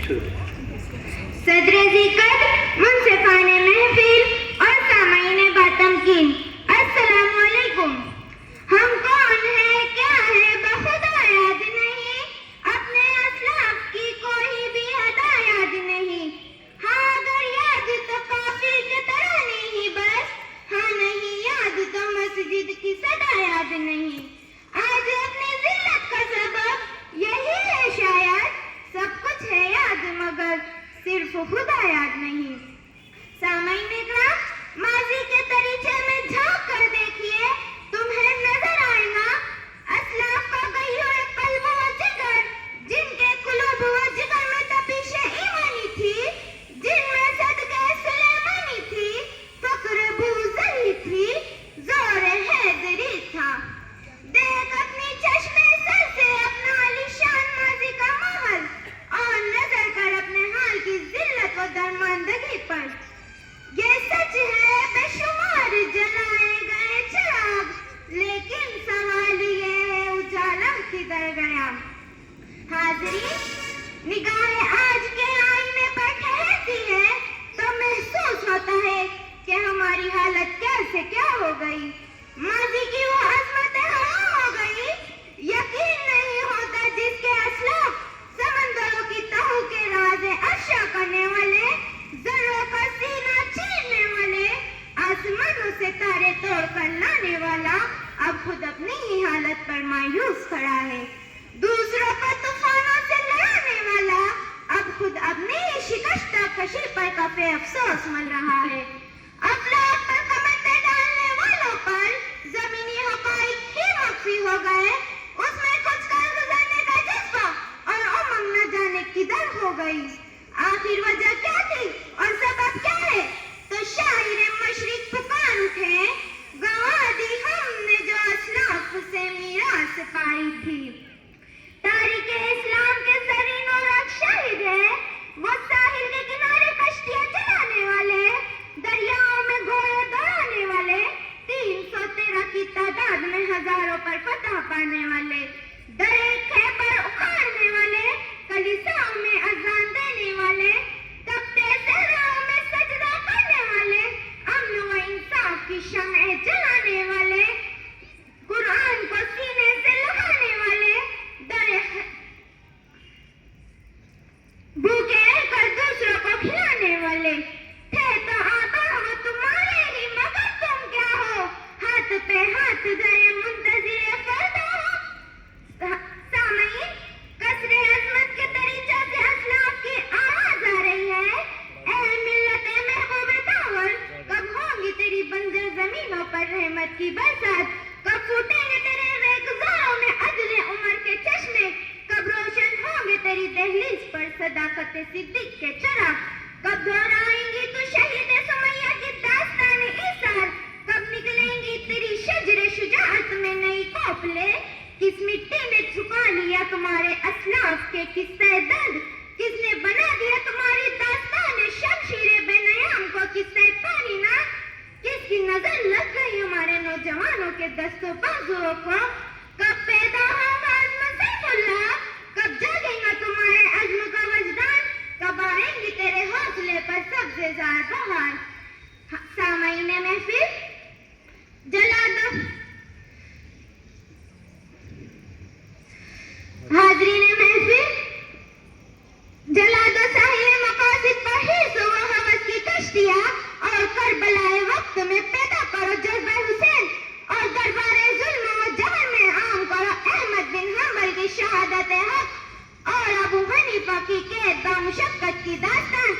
صدر ذکر منصفان محفل اور سامعین باتمکین، السلام علیکم۔ ہم کون ہیں، کیا ہے، بخدا یاد نہیں، اپنے اسلاف کی کوئی بھی ادا یاد نہیں۔ ہاں اگر یاد تو کافر کی طرح نہیں، بس ہاں نہیں یاد تو مسجد کی صدا یاد نہیں۔ آج اپنی ذلت کا سبب یہی ہے شاید، سب کچھ ہے یاد مگر صرف خدا یاد نہیں۔ سامعین اکرام، ماضی کے دریچے میں جھانک کر دیکھیے، تمہیں نظر آئے گا اسلاف کا گہرا قلب و جگر، جن کے قلوب و جگر میں تپش ایمانی تھی، جن میں صدقہ سلیمانی تھی، فقر بوزری تھی، زور حیدری تھا۔ دیکھ اپنی چشمے سر سے اپنا عالیشان ماضی کا محل، اور نظر کر اپنے حال کی ذلت و درماندگی پر۔ یہ سچ ہے بے شمار جلائے گئے چراغ، لیکن سوال یہ ہے اجالا کدھر گیا۔ حاضرین، نگاہ آج کے آئینے پر ٹھہرتی ہے تو محسوس ہوتا ہے کہ ہماری حالت کیسے کیا ہو گئی۔ ماضی کی وہ عظمت ہوا ہو گئی، یقین نہیں ہوتا جس کے اسلاف سمندروں کی تہوں کے راز افشا کرنے والے، ذروں کا سینہ چیرنے والے، آسمانوں سے تارے توڑ کر لانے والا، اب خود اپنی ہی حالت پر مایوس کھڑا ہے۔ دوسروں کو طوفانوں سے لڑانے والا، اب خود اپنی ہی شکستہ کشی پر کف افسوس مل رہا ہے۔ افلاک پر کمندیں ڈالنے والوں پر زمینی حقائق ہی مخفی ہو گئے، اس میں کچھ کر گزرنے کا جذبہ اور امنگ نہ جانے کدھر ہو گئی۔ آخر وجہ کیا تھی اور سبب کیا ہے؟ تو شاعر مشرق پکار اٹھے، گنوا دی ہم نے جو اسلاف سے میراث پائی تھی۔ تاریخ اسلام کے زرین اور شاہد ہے، وہ ساحل کے کنارے کشتیاں چلانے والے، دریاؤں میں گھوڑے دوڑانے والے، 313 کی تعداد میں ہزاروں پر فتح پانے والے، درے خیبر اکھاڑنے والے، کلیساؤں میں اذان دینے والے، تپتے صحراؤں میں سجدہ کرنے والے، امن و انصاف کی شمع جلانے والے، قرآن کو سینے سے لگانے والے، بھوکے رہ کر دوسروں کو کھلانے والے تھے تو آقا وہ تمہارے ہی، مگر تم کیا ہو، ہاتھ پہ ہاتھ دھرے منتظر فردا ہو۔ سامعین، قصر عظمت کے دریچہ سے اسلاف کی آواز آ رہی ہے، اے ملت محبوب داور، کب ہوں گی تیری بنجر زمینوں پر رحمت کی برسات، کب پھوٹیں گے تیرے ریگزاروں میں عدل عمر کے چشمے، کب روشن ہوں گے تیری دہلیز پر صداقت صدیق کے چراغ، کب دہرائیں گی تو شہید سمیہ کی داستان ایثار، کب نکلیں گی تیری شجر شجاعت میں نئی کوپلے، کس مٹی نے چھپا لیا تمہارے اسلاف کے قصہ درد، کس نے بنا دیا تمہاری داستان شمشیر بے نیام کو قصہ پانی نا، کس کی نظر لگ گئی ہمارے نوجوانوں کے دست و بازوؤں کو، کب پیدا ہوگا عزم سیف اللہ، کب جاگے گا تمہارے عزم کا وجدان، کب آئیں گی تیرے حوصلے پر سبزے زار بہار۔ سامعین محفل، جلا دو، حاضرین محفل، جلا دو ساحل مقاصد پر حرص و ہوس کی کشتیاں، اور کربلائے وقت میں پیدا کرو جذبہ حسین، اور دربار ظلم و جبر میں عام کرو احمد بن حنبل کی شہادت حق، اور ابو حنیفہ کی قید و مشقت کی داستان،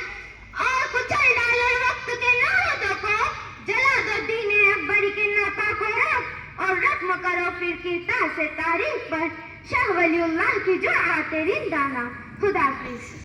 اور کچل ڈالو وقت کے نامودوں کو، جلا دو دین اکبری کے ناپاک و رب، اور رقم کرو پھر کردار سے تاریخ پر شاہ ولی اللہ کی جرأت رندانہ۔ خدا حافظ۔